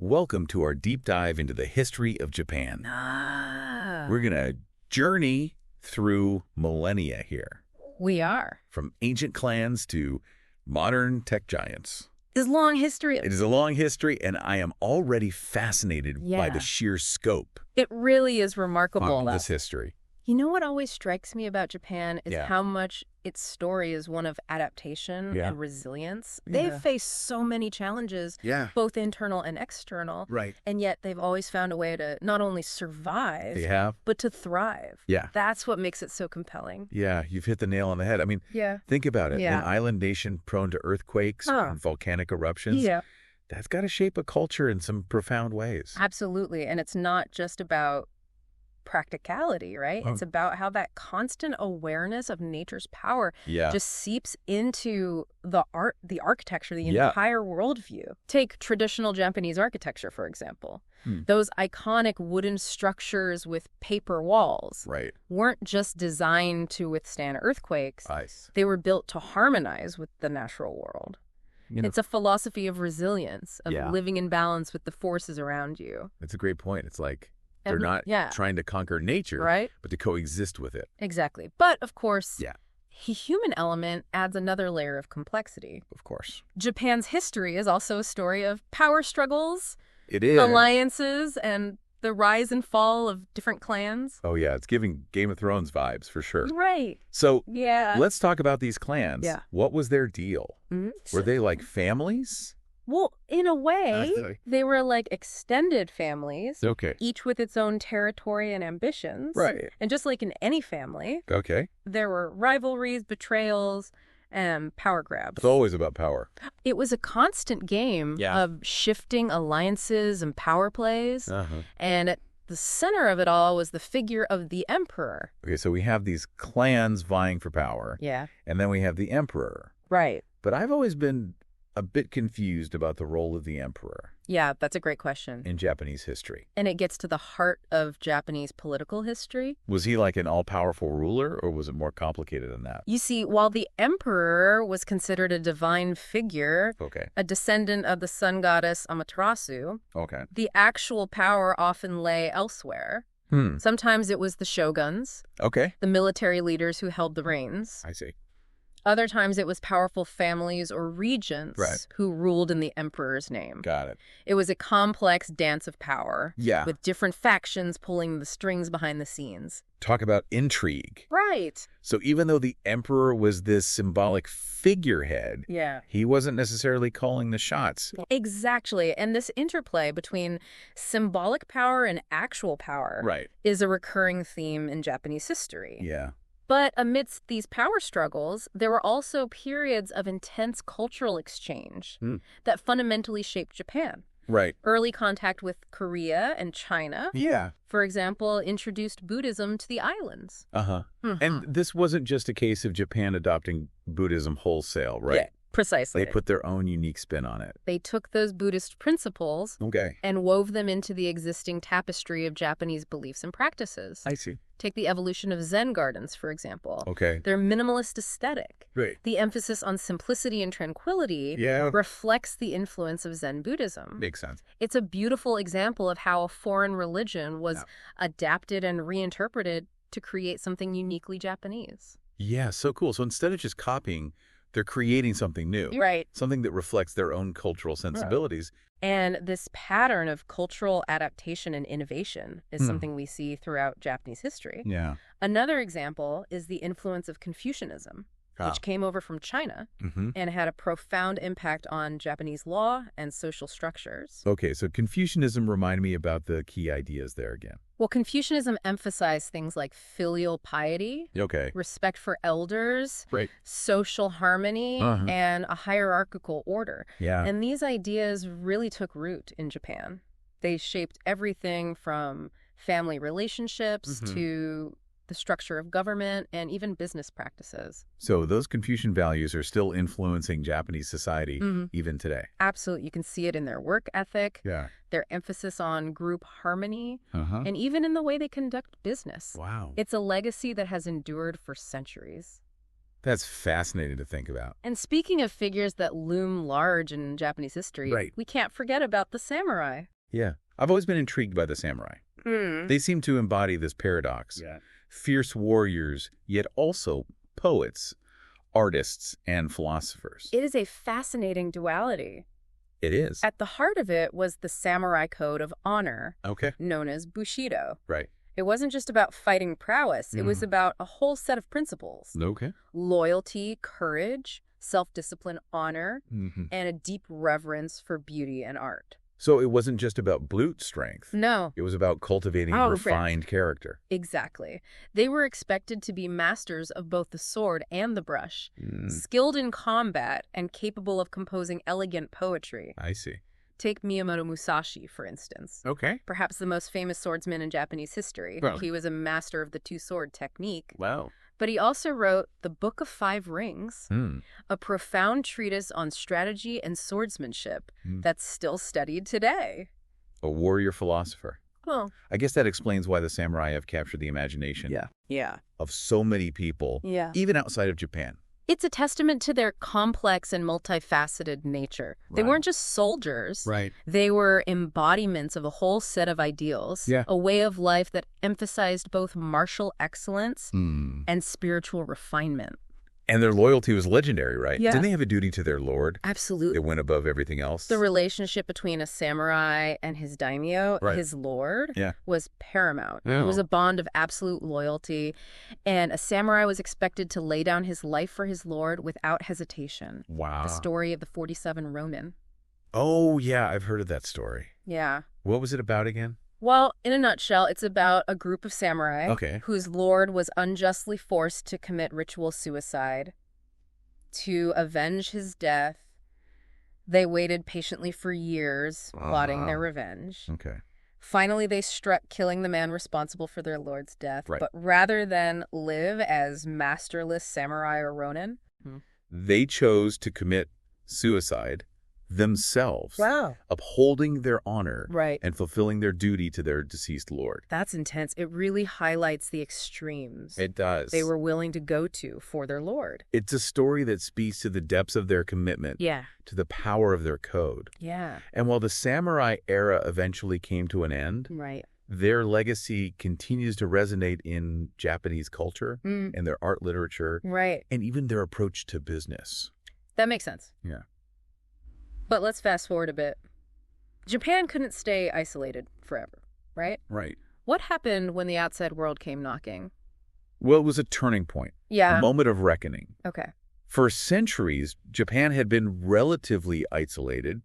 Welcome to our deep dive into the history of Japan. We're going to journey through millennia here. We are. From ancient clans to modern tech giants. It's a long history. It is a long history, and I am already fascinated by the sheer scope It really is remarkable. of this history. You know what always strikes me about Japan is how much its story is one of adaptation and resilience. They've faced so many challenges, both internal and external, and yet they've always found a way to not only survive, but to thrive. That's what makes it so compelling. Yeah, you've hit the nail on the head. I mean, think about it. An island nation prone to earthquakes and volcanic eruptions. That's got to shape a culture in some profound ways. Absolutely. And it's not just about practicality, right? It's about how that constant awareness of nature's power just seeps into the architecture, the entire worldview. Take traditional Japanese architecture, for example. Those iconic wooden structures with paper walls weren't just designed to withstand earthquakes. They were built to harmonize with the natural world. It's a philosophy of resilience, of living in balance with the forces around you. That's a great point. It's like they're not trying to conquer nature, but to coexist with it. Exactly. But, of course, the human element adds another layer of complexity. Of course. Japan's history is also a story of power struggles, it is, alliances, and the rise and fall of different clans. Oh, yeah. It's giving Game of Thrones vibes, for sure. Right. So let's talk about these clans. What was their deal? Were they like families? Well, in a way, they were like extended families, each with its own territory and ambitions. And just like in any family, there were rivalries, betrayals, and power grabs. It's always about power. It was a constant game of shifting alliances and power plays. And at the center of it all was the figure of the emperor. Okay, so we have these clans vying for power. And then we have the emperor. But I've always been a bit confused about the role of the emperor. Yeah, that's a great question. In Japanese history. And it gets to the heart of Japanese political history. Was he like an all-powerful ruler, or was it more complicated than that? You see, while the emperor was considered a divine figure, a descendant of the sun goddess Amaterasu, the actual power often lay elsewhere. Sometimes it was the shoguns, the military leaders who held the reins. I see. Other times it was powerful families or regents who ruled in the emperor's name. Got it. It was a complex dance of power with different factions pulling the strings behind the scenes. Talk about intrigue. Right. So even though the emperor was this symbolic figurehead, he wasn't necessarily calling the shots. Exactly. And this interplay between symbolic power and actual power is a recurring theme in Japanese history. But amidst these power struggles, there were also periods of intense cultural exchange that fundamentally shaped Japan. Early contact with Korea and China, for example, introduced Buddhism to the islands. And this wasn't just a case of Japan adopting Buddhism wholesale, right? Precisely. They put their own unique spin on it. They took those Buddhist principles and wove them into the existing tapestry of Japanese beliefs and practices. I see. Take the evolution of Zen gardens, for example. Their minimalist aesthetic. The emphasis on simplicity and tranquility reflects the influence of Zen Buddhism. Makes sense. It's a beautiful example of how a foreign religion was adapted and reinterpreted to create something uniquely Japanese. Yeah, so cool. So instead of just copying, they're creating something new. Something that reflects their own cultural sensibilities. And this pattern of cultural adaptation and innovation is something we see throughout Japanese history. Another example is the influence of Confucianism, which came over from China and had a profound impact on Japanese law and social structures. So Confucianism, remind me about the key ideas there again. Well, Confucianism emphasized things like filial piety, respect for elders, social harmony, and a hierarchical order. And these ideas really took root in Japan. They shaped everything from family relationships to the structure of government, and even business practices. So those Confucian values are still influencing Japanese society even today? Absolutely. You can see it in their work ethic, their emphasis on group harmony, and even in the way they conduct business. It's a legacy that has endured for centuries. That's fascinating to think about. And speaking of figures that loom large in Japanese history, we can't forget about the samurai. Yeah. I've always been intrigued by the samurai. They seem to embody this paradox. Yeah. Fierce warriors, yet also poets, artists, and philosophers. It is a fascinating duality. It is. At the heart of it was the samurai code of honor, known as Bushido. Right. It wasn't just about fighting prowess. It was about a whole set of principles. Okay. Loyalty, courage, self-discipline, honor, and a deep reverence for beauty and art. So it wasn't just about brute strength. No. It was about cultivating refined character. Exactly. They were expected to be masters of both the sword and the brush, skilled in combat and capable of composing elegant poetry. I see. Take Miyamoto Musashi, for instance. Okay. Perhaps the most famous swordsman in Japanese history. Well, he was a master of the two-sword technique. Wow. But he also wrote The Book of Five Rings, a profound treatise on strategy and swordsmanship that's still studied today. A warrior philosopher. Well, I guess that explains why the samurai have captured the imagination of so many people, even outside of Japan. It's a testament to their complex and multifaceted nature. They weren't just soldiers. Right. They were embodiments of a whole set of ideals, a way of life that emphasized both martial excellence and spiritual refinement. And their loyalty was legendary, right? Yeah. Didn't they have a duty to their lord? Absolutely. It went above everything else? The relationship between a samurai and his daimyo, his lord, was paramount. It was a bond of absolute loyalty, and a samurai was expected to lay down his life for his lord without hesitation. Wow. The story of the 47 Ronin. Oh, yeah, I've heard of that story. Yeah. What was it about again? Well, in a nutshell, it's about a group of samurai whose lord was unjustly forced to commit ritual suicide. To avenge his death, they waited patiently for years, plotting their revenge. Okay. Finally, they struck, killing the man responsible for their lord's death. Right. But rather than live as masterless samurai or ronin, they chose to commit suicide themselves, upholding their honor and fulfilling their duty to their deceased lord. That's intense. It really highlights the extremes. It does. They were willing to go to for their lord. It's a story that speaks to the depths of their commitment, to the power of their code. Yeah. And while the samurai era eventually came to an end, their legacy continues to resonate in Japanese culture and their art literature, and even their approach to business. That makes sense. Yeah. But let's fast forward a bit. Japan couldn't stay isolated forever, right? Right. What happened when the outside world came knocking? Well, it was a turning point. Yeah. A moment of reckoning. Okay. For centuries, Japan had been relatively isolated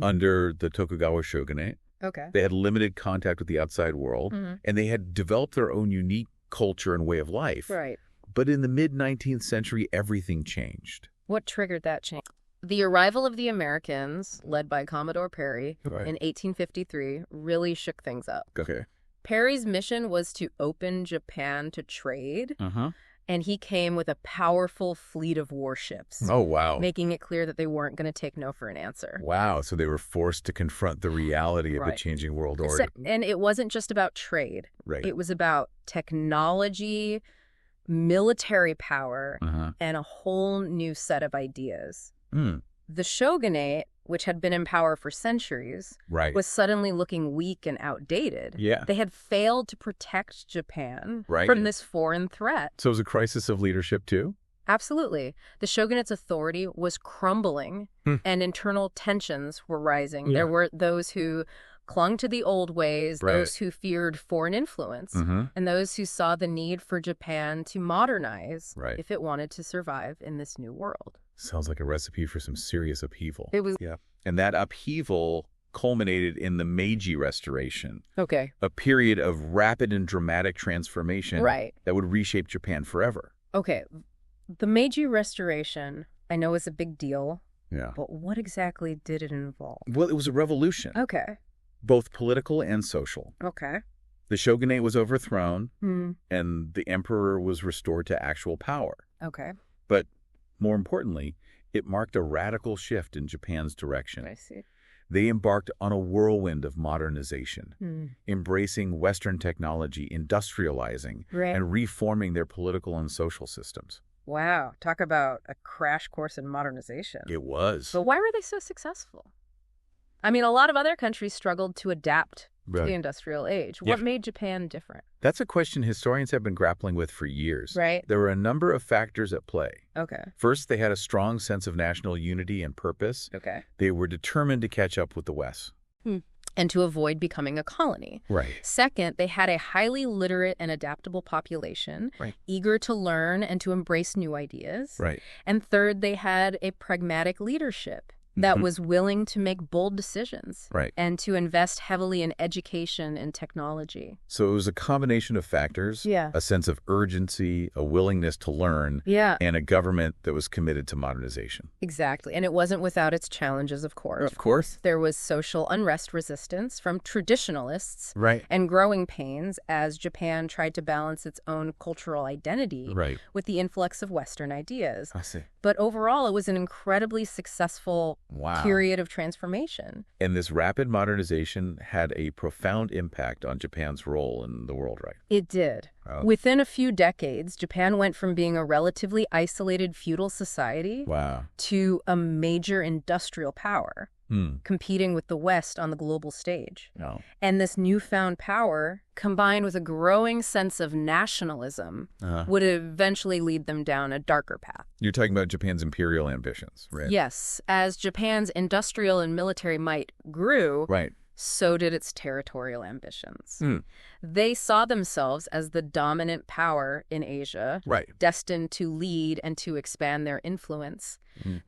under the Tokugawa shogunate. Okay. They had limited contact with the outside world, and they had developed their own unique culture and way of life. Right. But in the mid-19th century, everything changed. What triggered that change? The arrival of the Americans, led by Commodore Perry, in 1853, really shook things up. Okay. Perry's mission was to open Japan to trade, and he came with a powerful fleet of warships. Oh, wow. Making it clear that they weren't going to take no for an answer. Wow, so they were forced to confront the reality of the changing world order. And it wasn't just about trade. Right. It was about technology, military power, and a whole new set of ideas. The shogunate, which had been in power for centuries, was suddenly looking weak and outdated. Yeah. They had failed to protect Japan from this foreign threat. So it was a crisis of leadership, too? Absolutely. The shogunate's authority was crumbling, and internal tensions were rising. There were those who clung to the old ways, those who feared foreign influence, and those who saw the need for Japan to modernize if it wanted to survive in this new world. Sounds like a recipe for some serious upheaval. It was. Yeah. And that upheaval culminated in the Meiji Restoration. Okay. A period of rapid and dramatic transformation that would reshape Japan forever. Okay. The Meiji Restoration, I know, is a big deal. Yeah. But what exactly did it involve? Well, it was a revolution. Okay. Both political and social. Okay. The shogunate was overthrown, and the emperor was restored to actual power. Okay. But more importantly, it marked a radical shift in Japan's direction. I see. They embarked on a whirlwind of modernization, embracing Western technology, industrializing, and reforming their political and social systems. Wow. Talk about a crash course in modernization. It was. But why were they so successful? I mean, a lot of other countries struggled to adapt to the industrial age. What made Japan different? That's a question historians have been grappling with for years. Right. There were a number of factors at play. Okay. First, they had a strong sense of national unity and purpose. Okay. They were determined to catch up with the West. And to avoid becoming a colony. Right. Second, they had a highly literate and adaptable population, eager to learn and to embrace new ideas. Right. And third, they had a pragmatic leadership that was willing to make bold decisions and to invest heavily in education and technology. So it was a combination of factors, a sense of urgency, a willingness to learn, and a government that was committed to modernization. Exactly. And it wasn't without its challenges, of course. Of course. There was social unrest resistance from traditionalists and growing pains as Japan tried to balance its own cultural identity with the influx of Western ideas. I see. But overall, it was an incredibly successful period of transformation. And this rapid modernization had a profound impact on Japan's role in the world, right? It did. Within a few decades, Japan went from being a relatively isolated feudal society to a major industrial power, competing with the West on the global stage. And this newfound power, combined with a growing sense of nationalism, would eventually lead them down a darker path. You're talking about Japan's imperial ambitions, right? Yes. As Japan's industrial and military might grew, so did its territorial ambitions. They saw themselves as the dominant power in Asia, destined to lead and to expand their influence.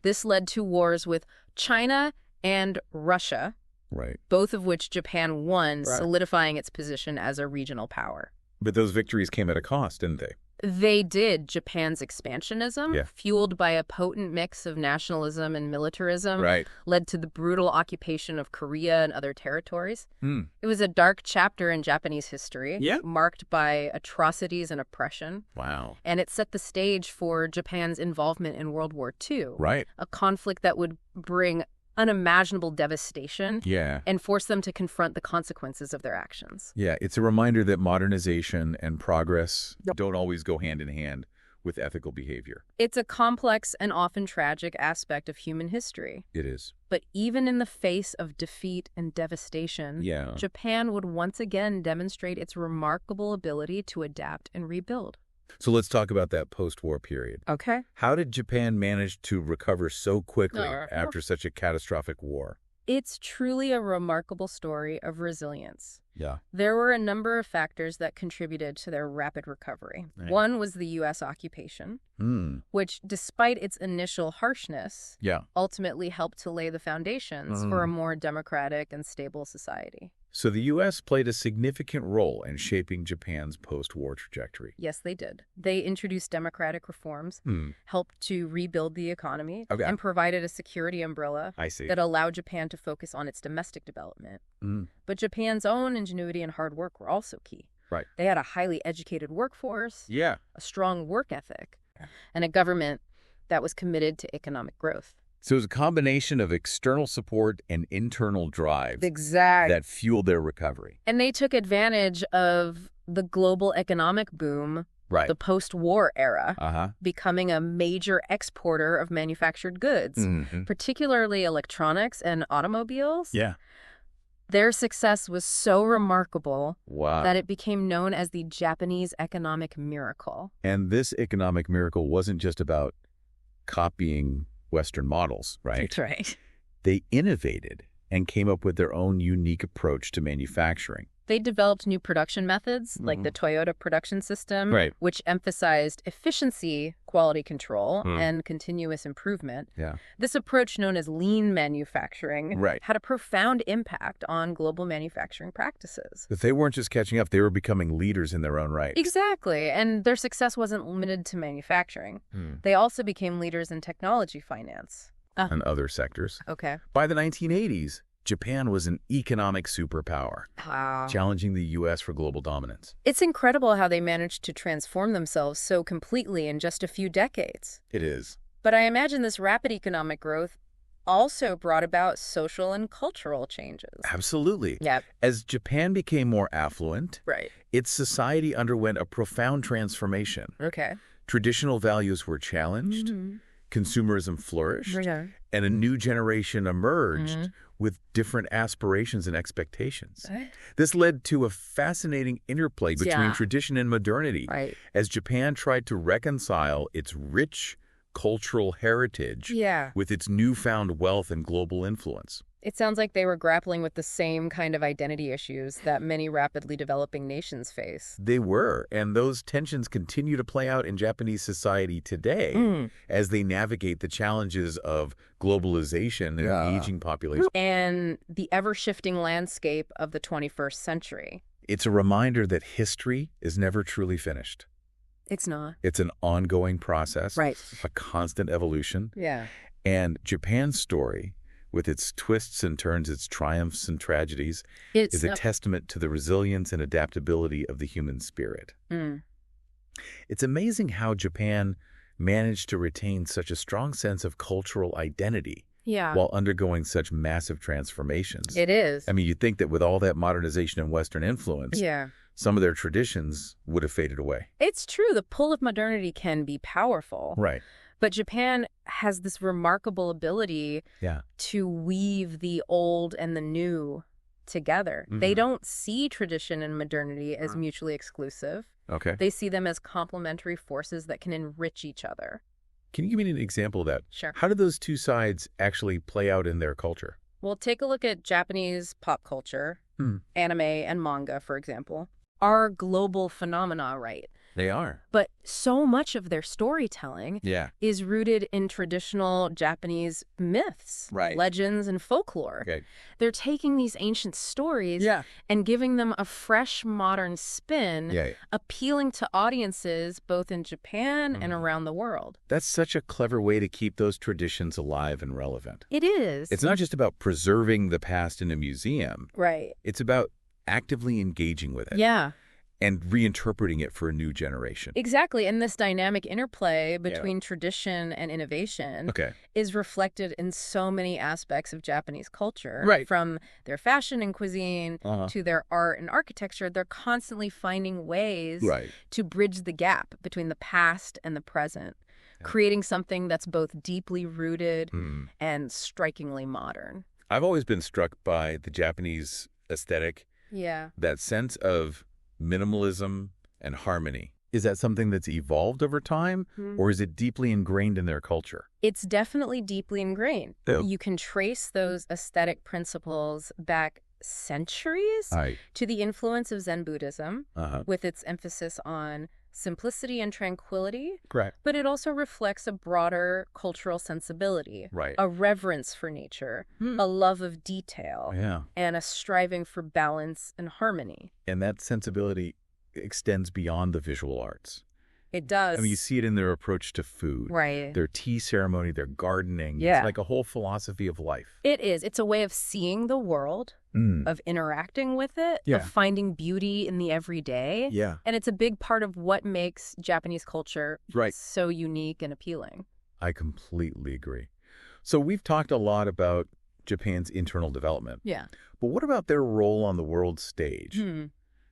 This led to wars with China and Russia, both of which Japan won, solidifying its position as a regional power. But those victories came at a cost, didn't they? They did. Japan's expansionism, fueled by a potent mix of nationalism and militarism, led to the brutal occupation of Korea and other territories. It was a dark chapter in Japanese history, marked by atrocities and oppression. Wow. And it set the stage for Japan's involvement in World War II, a conflict that would bring unimaginable devastation and force them to confront the consequences of their actions. Yeah, it's a reminder that modernization and progress don't always go hand in hand with ethical behavior. It's a complex and often tragic aspect of human history. It is. But even in the face of defeat and devastation, Japan would once again demonstrate its remarkable ability to adapt and rebuild. So let's talk about that post-war period. Okay. How did Japan manage to recover so quickly after such a catastrophic war? It's truly a remarkable story of resilience. Yeah. There were a number of factors that contributed to their rapid recovery. One was the U.S. occupation, which, despite its initial harshness, ultimately helped to lay the foundations for a more democratic and stable society. So the U.S. played a significant role in shaping Japan's post-war trajectory. Yes, they did. They introduced democratic reforms, helped to rebuild the economy, and provided a security umbrella that allowed Japan to focus on its domestic development. But Japan's own ingenuity and hard work were also key. They had a highly educated workforce, a strong work ethic, and a government that was committed to economic growth. So it was a combination of external support and internal drive that fueled their recovery. And they took advantage of the global economic boom, the post-war era, becoming a major exporter of manufactured goods, particularly electronics and automobiles. Their success was so remarkable that it became known as the Japanese economic miracle. And this economic miracle wasn't just about copying Western models, right? That's right. They innovated and came up with their own unique approach to manufacturing. They developed new production methods, like the Toyota production system, which emphasized efficiency, quality control, and continuous improvement. This approach, known as lean manufacturing, had a profound impact on global manufacturing practices. But they weren't just catching up, they were becoming leaders in their own right. Exactly, and their success wasn't limited to manufacturing. They also became leaders in technology finance. And other sectors. Okay. By the 1980s, Japan was an economic superpower, challenging the U.S. for global dominance. It's incredible how they managed to transform themselves so completely in just a few decades. It is. But I imagine this rapid economic growth also brought about social and cultural changes. Absolutely. As Japan became more affluent, its society underwent a profound transformation. Traditional values were challenged. Consumerism flourished, and a new generation emerged with different aspirations and expectations. This led to a fascinating interplay between tradition and modernity, as Japan tried to reconcile its rich cultural heritage with its newfound wealth and global influence. It sounds like they were grappling with the same kind of identity issues that many rapidly developing nations face. They were, and those tensions continue to play out in Japanese society today as they navigate the challenges of globalization and an aging population. And the ever-shifting landscape of the 21st century. It's a reminder that history is never truly finished. It's not. It's an ongoing process, a constant evolution. Yeah. And Japan's story, with its twists and turns, its triumphs and tragedies, is a testament to the resilience and adaptability of the human spirit. It's amazing how Japan managed to retain such a strong sense of cultural identity while undergoing such massive transformations. It is. I mean, you'd think that with all that modernization and Western influence, some of their traditions would have faded away. It's true. The pull of modernity can be powerful. Right. But Japan has this remarkable ability to weave the old and the new together. They don't see tradition and modernity as mutually exclusive. Okay. They see them as complementary forces that can enrich each other. Can you give me an example of that? Sure. How do those two sides actually play out in their culture? Well, take a look at Japanese pop culture, anime and manga, for example, are global phenomena, right? They are. But so much of their storytelling is rooted in traditional Japanese myths, legends, and folklore. Okay. They're taking these ancient stories and giving them a fresh, modern spin, appealing to audiences both in Japan and around the world. That's such a clever way to keep those traditions alive and relevant. It is. It's not just about preserving the past in a museum. Right. It's about actively engaging with it. Yeah. And reinterpreting it for a new generation. Exactly. And this dynamic interplay between tradition and innovation is reflected in so many aspects of Japanese culture. Right. From their fashion and cuisine to their art and architecture, they're constantly finding ways to bridge the gap between the past and the present, creating something that's both deeply rooted and strikingly modern. I've always been struck by the Japanese aesthetic. Yeah. That sense of minimalism and harmony. Is that something that's evolved over time, or is it deeply ingrained in their culture? It's definitely deeply ingrained. You can trace those aesthetic principles back centuries to the influence of Zen Buddhism, with its emphasis on simplicity and tranquility. Correct. But it also reflects a broader cultural sensibility, a reverence for nature, a love of detail, and a striving for balance and harmony. And that sensibility extends beyond the visual arts. It does. I mean, you see it in their approach to food. Right. Their tea ceremony, their gardening. Yeah. It's like a whole philosophy of life. It is. It's a way of seeing the world, of interacting with it, of finding beauty in the everyday. Yeah. And it's a big part of what makes Japanese culture so unique and appealing. I completely agree. So we've talked a lot about Japan's internal development. Yeah. But what about their role on the world stage?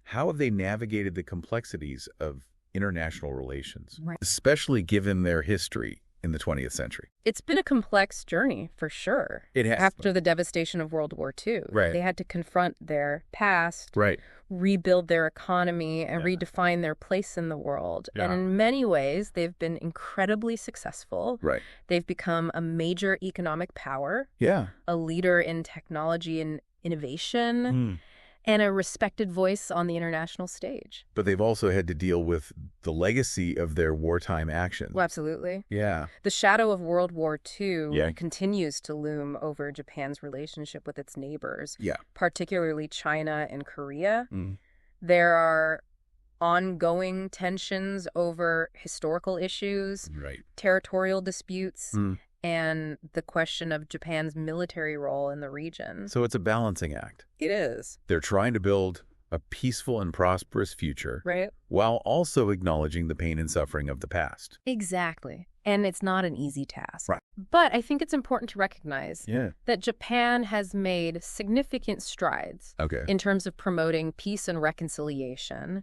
How have they navigated the complexities of international relations, especially given their history in the 20th century? It's been a complex journey, for sure. It has. After the devastation of World War II. They had to confront their past, rebuild their economy, and redefine their place in the world. And in many ways, they've been incredibly successful. They've become a major economic power, a leader in technology and innovation, and a respected voice on the international stage. But they've also had to deal with the legacy of their wartime actions. Well, absolutely. Yeah. The shadow of World War II continues to loom over Japan's relationship with its neighbors, particularly China and Korea. There are ongoing tensions over historical issues, territorial disputes, and the question of Japan's military role in the region. So it's a balancing act. It is. They're trying to build a peaceful and prosperous future, while also acknowledging the pain and suffering of the past. Exactly. And it's not an easy task. But I think it's important to recognize that Japan has made significant strides in terms of promoting peace and reconciliation.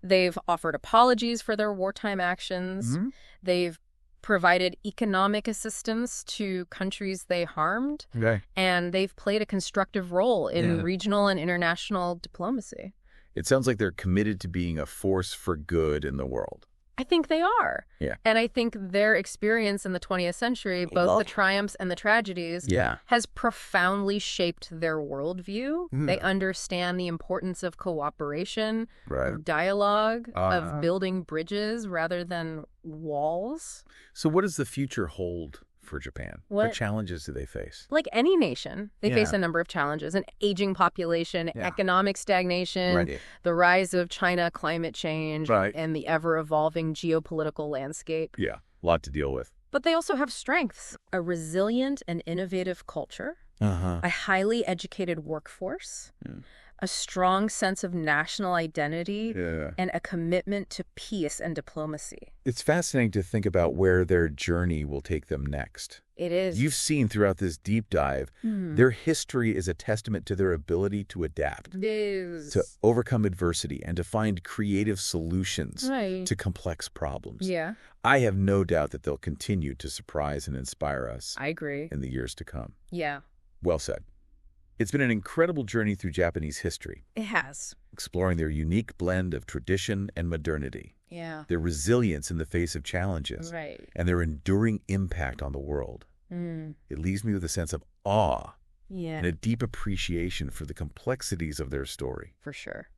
They've offered apologies for their wartime actions. They've provided economic assistance to countries they harmed, and they've played a constructive role in regional and international diplomacy. It sounds like they're committed to being a force for good in the world. I think they are. Yeah. And I think their experience in the 20th century, both the triumphs and the tragedies, has profoundly shaped their worldview. They understand the importance of cooperation, of dialogue, of building bridges rather than walls. So what does the future hold for Japan? What challenges do they face? Like any nation, they face a number of challenges. An aging population, economic stagnation, the rise of China, climate change, and the ever-evolving geopolitical landscape. Yeah, a lot to deal with. But they also have strengths. A resilient and innovative culture, a highly educated workforce, a strong sense of national identity, and a commitment to peace and diplomacy. It's fascinating to think about where their journey will take them next. It is. You've seen throughout this deep dive, their history is a testament to their ability to adapt, to overcome adversity, and to find creative solutions to complex problems. Yeah. I have no doubt that they'll continue to surprise and inspire us. I agree. In the years to come. Yeah. Well said. It's been an incredible journey through Japanese history. It has. Exploring their unique blend of tradition and modernity. Yeah. Their resilience in the face of challenges. And their enduring impact on the world. It leaves me with a sense of awe and a deep appreciation for the complexities of their story. For sure.